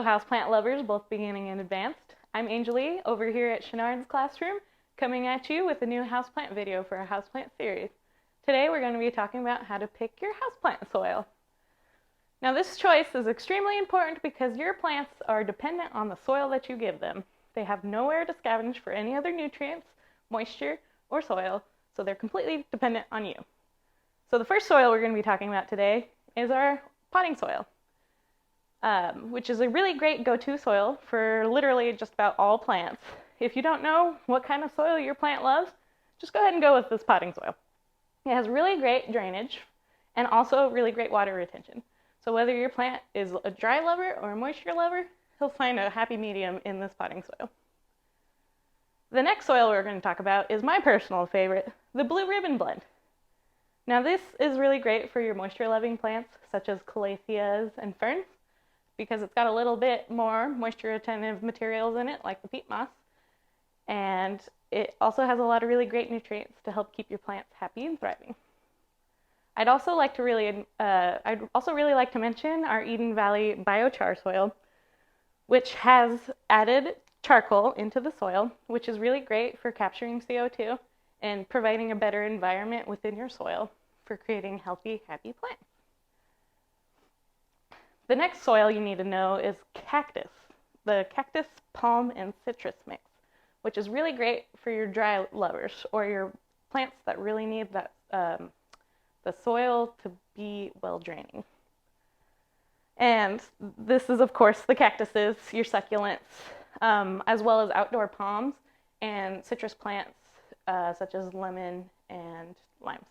houseplant lovers, both beginning and advanced. I'm Angelie over here at Chenard's classroom, coming at you with a new houseplant video for our houseplant series. Today we're going to be talking about how to pick your houseplant soil. Now this choice is extremely important because your plants are dependent on the soil that you give them. They have nowhere to scavenge for any other nutrients, moisture, or soil, so they're completely dependent on you. So the first soil we're going to be talking about today is our potting soil. Which is a really great go-to soil for literally just about all plants. If you don't know what kind of soil your plant loves, just go ahead and go with this potting soil. It has really great drainage and also really great water retention. So whether your plant is a dry lover or a moisture lover, he'll find a happy medium in this potting soil. The next soil we're going to talk about is my personal favorite, the Blue Ribbon Blend. Now this is really great for your moisture-loving plants such as calatheas and ferns, because it's got a little bit more moisture-retentive materials in it, like the peat moss. And it also has a lot of really great nutrients to help keep your plants happy and thriving. I'd also really like to mention our Eden Valley biochar soil, which has added charcoal into the soil, which is really great for capturing CO2 and providing a better environment within your soil for creating healthy, happy plants. The next soil you need to know is Cactus, the Cactus, Palm, and Citrus mix, which is really great for your dry lovers or your plants that really need that the soil to be well draining. And this is, of course, the cactuses, your succulents, as well as outdoor palms and citrus plants such as lemon and limes.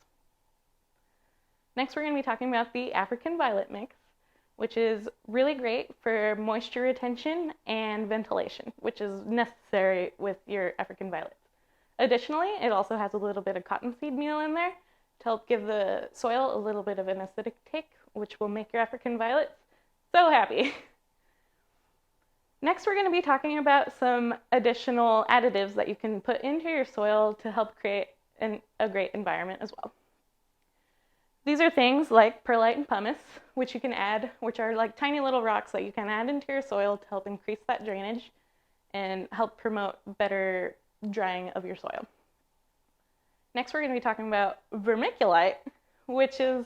Next, we're going to be talking about the African violet mix, which is really great for moisture retention and ventilation, which is necessary with your African violets. Additionally, it also has a little bit of cottonseed meal in there to help give the soil a little bit of an acidic take, which will make your African violets so happy. Next, we're going to be talking about some additional additives that you can put into your soil to help create a great environment as well. These are things like perlite and pumice, which you can add, which are like tiny little rocks that you can add into your soil to help increase that drainage and help promote better drying of your soil. Next, we're going to be talking about vermiculite, which is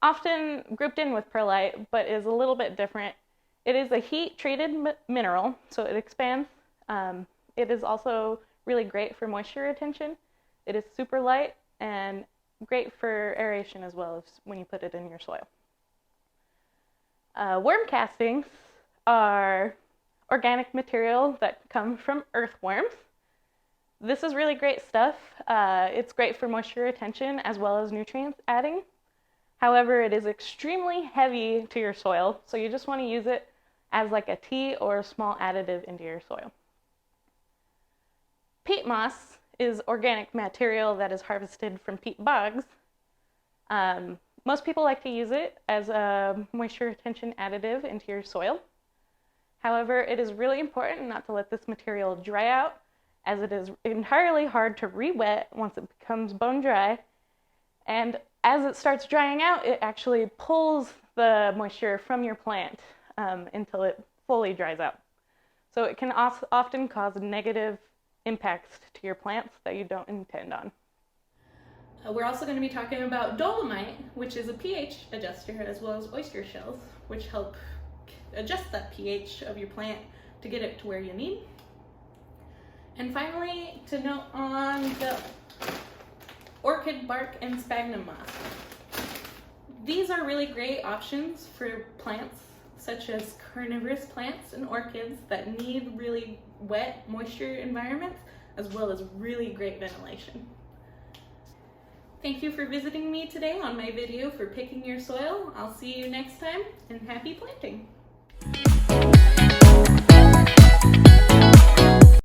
often grouped in with perlite, but is a little bit different. It is a heat-treated mineral, so it expands. It is also really great for moisture retention. It is super light and great for aeration as well as when you put it in your soil. Worm castings are organic material that come from earthworms. This is really great stuff. It's great for moisture retention as well as nutrients adding. However, it is extremely heavy to your soil, so you just want to use it as like a tea or a small additive into your soil. Peat moss is organic material that is harvested from peat bogs. Most people like to use it as a moisture retention additive into your soil. However, it is really important not to let this material dry out, as it is entirely hard to re-wet once it becomes bone dry. And as it starts drying out, it actually pulls the moisture from your plant until it fully dries out. So it can often cause negative impacts to your plants that you don't intend on. We're also going to be talking about dolomite, which is a pH adjuster, as well as oyster shells, which help adjust that pH of your plant to get it to where you need. And finally, to note on the orchid bark and sphagnum moss. These are really great options for plants such as carnivorous plants and orchids that need really wet, moisture environments, as well as really great ventilation. Thank you for visiting me today on my video for picking your soil. I'll see you next time, and happy planting!